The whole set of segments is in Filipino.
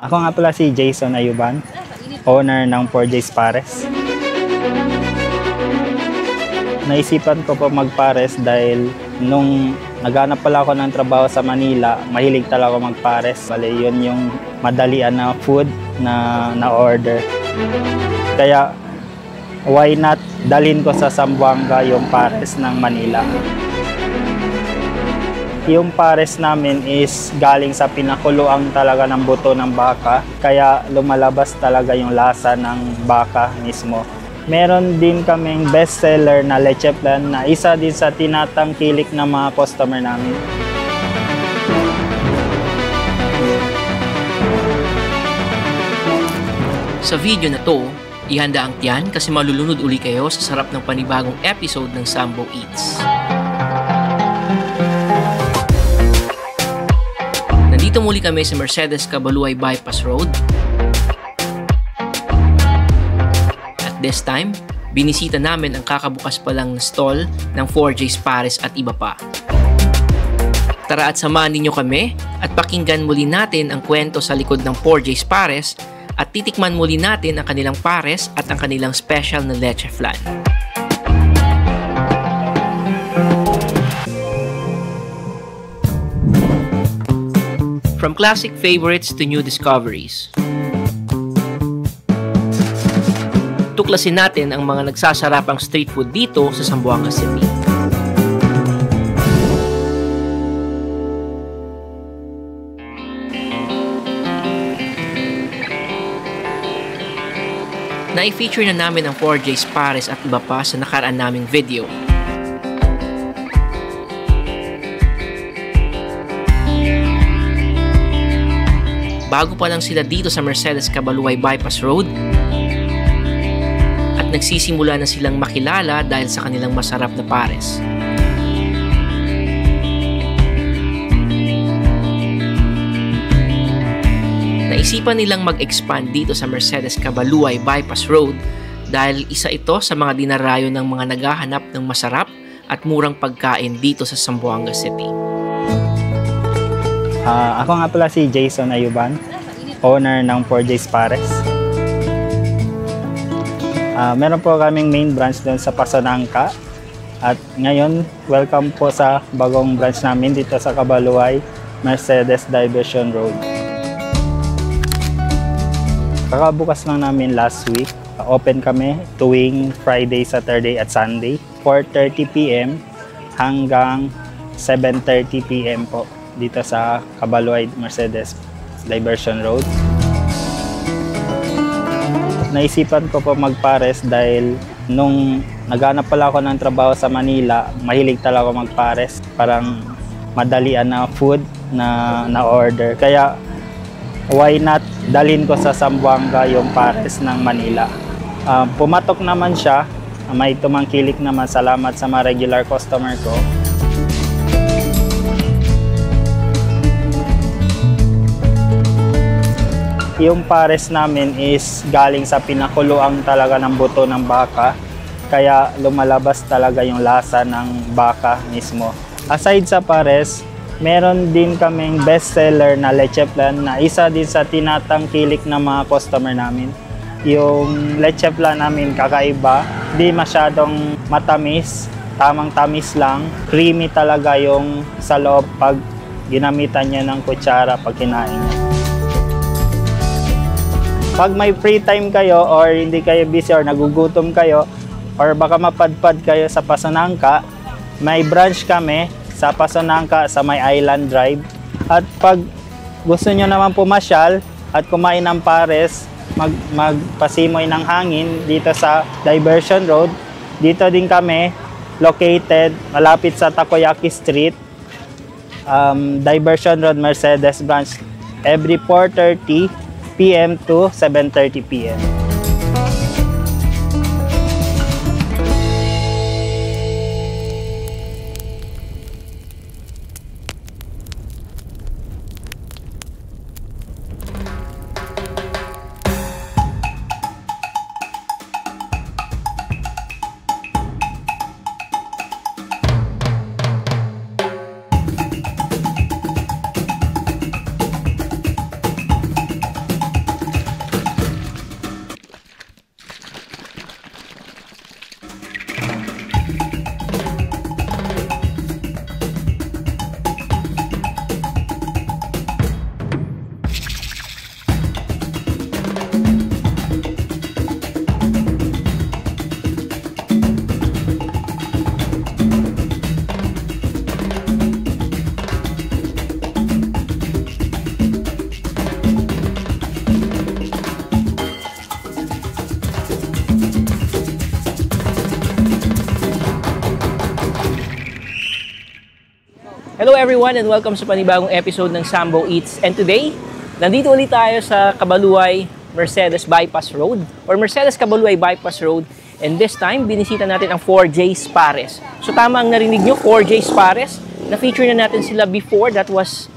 Ako nga pala si Jason Ayuban, owner ng 4J's Pares. Naisipan ko po magpares dahil nung naghanap pala ako ng trabaho sa Manila, mahilig talaga ako magpares. Bale, yun yung madalian na food na na-order. Kaya, why not dalhin ko sa Zamboanga yung pares ng Manila. Yung pares namin is galing sa pinakuluang talaga ng buto ng baka, kaya lumalabas talaga yung lasa ng baka mismo. Meron din kaming bestseller na leche flan na isa din sa tinatangkilik ng mga customer namin. Sa video na to, ihanda ang tiyan kasi malulunod uli kayo sa sarap ng panibagong episode ng Sambo Eats. Nandito muli kami sa Mercedes Cabaluay Bypass Road. At this time, binisita namin ang kakabukas palang stall ng 4J's Pares at iba pa. Tara at samahan ninyo kami at pakinggan muli natin ang kwento sa likod ng 4J's Pares at titikman muli natin ang kanilang pares at ang kanilang special na leche flan. From classic favorites to new discoveries. Tuklasin natin ang mga nagsasarapang street food dito sa Zamboanga City. Na-feature na namin ang 4J's Pares at iba pa sa nakaraan naming video. Bago pa lang sila dito sa Mercedes Cabaluay Bypass Road at nagsisimula na silang makilala dahil sa kanilang masarap na pares. Naisipan nilang mag-expand dito sa Mercedes Cabaluay Bypass Road dahil isa ito sa mga dinarayo ng mga naghahanap ng masarap at murang pagkain dito sa Zamboanga City. Ako nga pala si Jason Ayuban, owner ng 4J's Pares. Meron po kaming main branch doon sa Pasonangka. At ngayon, welcome po sa bagong branch namin dito sa Cabaluay, Mercedes Diversion Road. Kakabukas lang namin last week. Open kami tuwing Friday, Saturday at Sunday, 4:30 PM hanggang 7:30 PM po dito sa Cabaluay, Mercedes Diversion Road. Naisipan ko po magpares dahil nung naghanap pala ako ng trabaho sa Manila, mahilig talaga ako magpares. Parang madalian na food na na-order. Kaya why not dalhin ko sa Zamboanga yung pares ng Manila. Pumatok naman siya, may tumangkilik naman, salamat sa mga regular customer ko. Yung pares namin is galing sa pinakuluang talaga ng buto ng baka, kaya lumalabas talaga yung lasa ng baka mismo. Aside sa pares, meron din kaming bestseller na leche flan na isa din sa tinatangkilik ng mga customer namin. Yung leche flan namin kakaiba, di masyadong matamis, tamang tamis lang. Creamy talaga yung sa loob pag ginamitan niya ng kutsara pag kinain niya. Pag may free time kayo or hindi kayo busy or nagugutom kayo or baka mapadpad kayo sa Pasonangka, may branch kami sa Pasonangka sa may Island Drive. At pag gusto nyo naman pumasyal at kumain ng pares, magpasimoy ng hangin dito sa Diversion Road, dito din kami located malapit sa Takoyaki Street, Diversion Road, Mercedes branch, every 4:30 PM to 7:30 PM. everyone and welcome sa panibagong episode ng Sambo Eats. And today, nandito ulit tayo sa Cabaluay Mercedes Bypass Road or Mercedes Cabaluay Bypass Road. And this time, binisita natin ang 4J's Pares. So tama ang narinig nyo, 4J's Pares. Na-feature na natin sila before, that was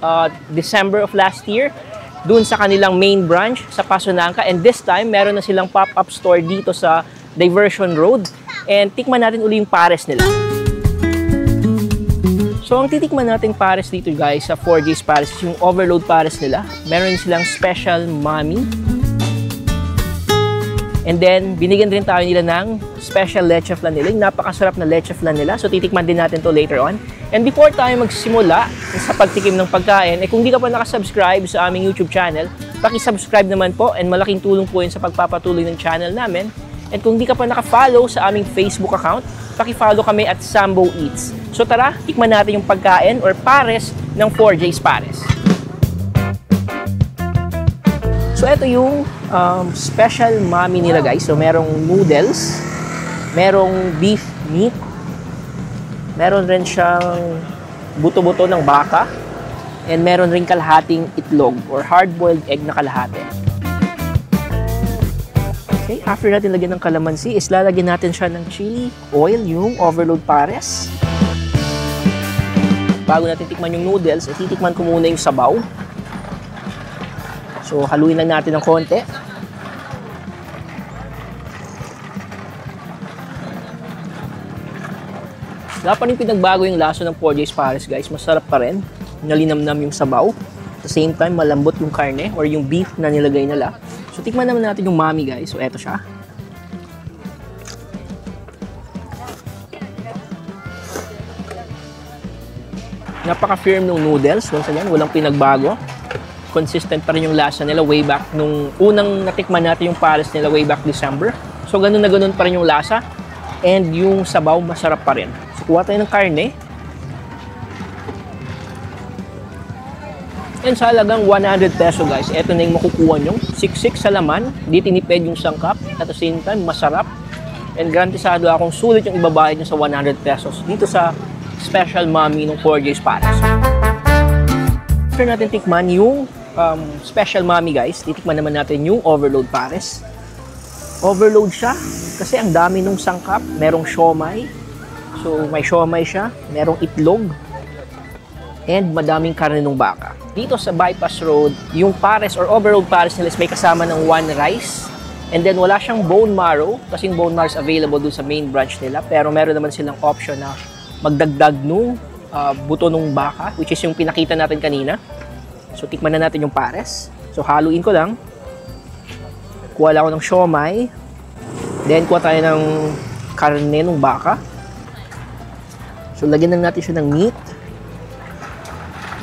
December of last year, dun sa kanilang main branch sa Pasunanca. And this time, meron na silang pop-up store dito sa Diversion Road. And tikman natin uli yung pares nila. So, ang titikman natin pares dito guys sa 4J's Pares is yung overload pares nila. Meron silang special mommy. And then, binigyan rin tayo nila ng special leche flan nila. Yung napakasarap na leche flan nila. So, titikman din natin to later on. And before tayo magsimula sa pagtikim ng pagkain, kung di ka pa nakasubscribe sa aming YouTube channel, paki-subscribe naman po and malaking tulong po yun sa pagpapatuloy ng channel namin. And kung di ka pa naka-follow sa aming Facebook account, paki-follow kami at Sambo Eats. So tara, tikman natin yung pagkain or pares ng 4J's Pares. So ito yung special mommy nila guys. So merong noodles, merong beef meat, meron rin siyang buto-buto ng baka, and meron rin kalahating itlog or hard-boiled egg na kalahati. Okay, after natin lagyan ng kalamansi, is lalagyan natin siya ng chili oil, yung overload pares. Bago natin tikman yung noodles, titikman ko muna yung sabaw. So, haluin lang natin ng konti. Wala pa rin pinagbago yung laso ng 4J's Pares guys. Masarap pa rin. Nalinamnam yung sabaw. At the same time, malambot yung karne or yung beef na nilagay nila. So, tikman naman natin yung mommy guys. So, eto siya. Napaka-firm ng noodles. Once again, walang pinagbago. Consistent pa rin yung lasa nila way back nung unang natikman natin yung pares nila way back December. So, ganun na ganun pa rin yung lasa. And yung sabaw, masarap pa rin. So, kuha tayo ng karne. And sa halagang 100 peso guys, ito na yung makukuha nyo. Siksik sa laman, di tinipid yung sangkap. At the same time, masarap. And garantisado akong sulit yung ibabayad nyo sa 100 pesos dito sa special mommy ng 4J's Pares. After natin tikman yung special mommy guys, titikman naman natin yung overload pares. Overload siya kasi ang dami nung sangkap. Merong siomay. So may siomay siya, merong itlog, and madaming karne ng baka. Dito sa Bypass Road, yung pares or overload pares nila is may kasama ng 1 rice. And then wala siyang bone marrow kasi yung bone marrow is available dun sa main branch nila. Pero meron naman silang option na magdagdag nung buto ng baka, which is yung pinakita natin kanina. So tikman na natin yung pares. So haluin ko lang. Kuha lang ako ng siomay. Then kuha tayo ng karne ng baka. So lagyan lang natin siya ng meat.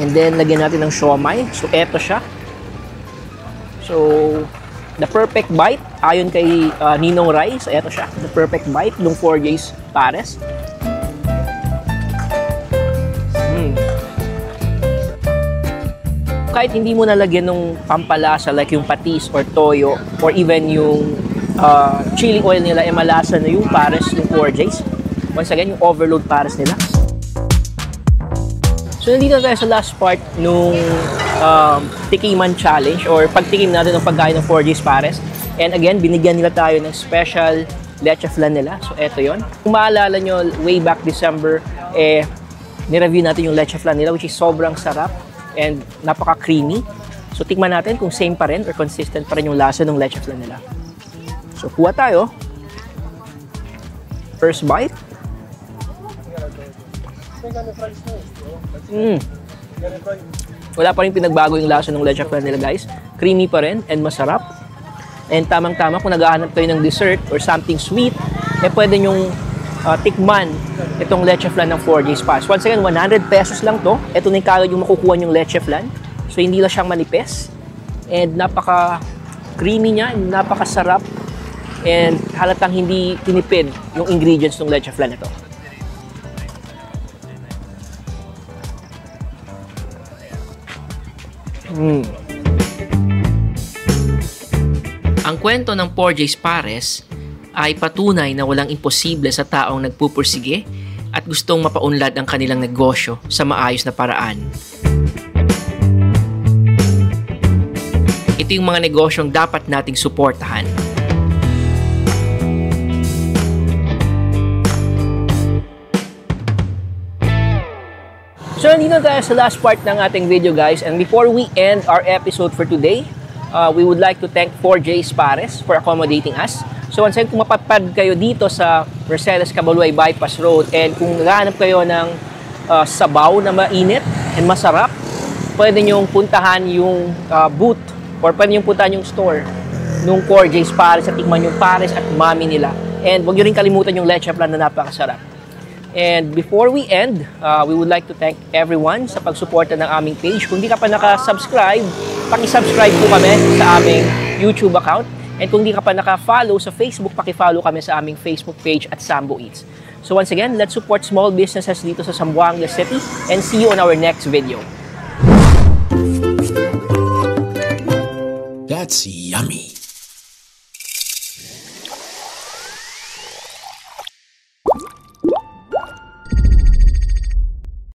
And then, lagyan natin ng siomay. So, eto siya. So, the perfect bite. Ayon kay Ninong Rai. So, eto siya. The perfect bite ng 4J's Pares. Kahit hindi mo nalagyan ng pampalasa like yung patis or toyo or even yung chili oil nila, malasa na yung pares ng 4J's. Once again, yung overload pares nila. So, nandito tayo sa last part nung tikiman challenge or pagtikim natin ng pagkain ng 4J's Pares. And again, binigyan nila tayo ng special leche flan nila. So, eto yon. Kung maalala nyo, way back December, nireview natin yung leche flan nila which is sobrang sarap and napaka-creamy. So, tikman natin kung same pa rin or consistent pa rin yung lasa ng leche flan nila. So, kuha tayo. First bite. Wala pa rin pinagbago yung lasa ng leche flan nila guys. Creamy pa rin and masarap. And tamang-tama kung naghahanap kayo ng dessert or something sweet, pwede nyong tikman itong leche flan ng 4J's Pares. Once again, 100 pesos lang to. Ito na yung kagad yung makukuha yung leche flan. So hindi lang siyang manipis. And napaka-creamy niya, napakasarap. And halatang hindi tinipid yung ingredients ng leche flan ito. Ang kwento ng 4J's Pares ay patunay na walang imposible sa taong nagpupursige at gustong mapaunlad ang kanilang negosyo sa maayos na paraan. Ito yung mga negosyong dapat nating suportahan. So nandito tayo sa last part ng ating video, guys, and before we end our episode for today, we would like to thank 4J's Pares for accommodating us. So once again, kung mapapad kayo dito sa Mercedes Caballuay Bypass Road and kung naghahanap kayo ng sabaw na mainit and masarap, pwede nyong puntahan yung booth or pwede nyong puntahan yung store nung 4J's Pares at tikman yung pares at mami nila. And huwag nyo rin kalimutan yung leche plan na napakasarap. And before we end, we would like to thank everyone sa pagsuporta ng aming page. Kung di ka pa naka-subscribe, paki-subscribe po kami sa aming YouTube account. And kung di ka pa naka-follow sa Facebook, paki-follow kami sa aming Facebook page at Sambo Eats. So once again, let's support small businesses dito sa Zamboanga City and see you on our next video. That's yummy.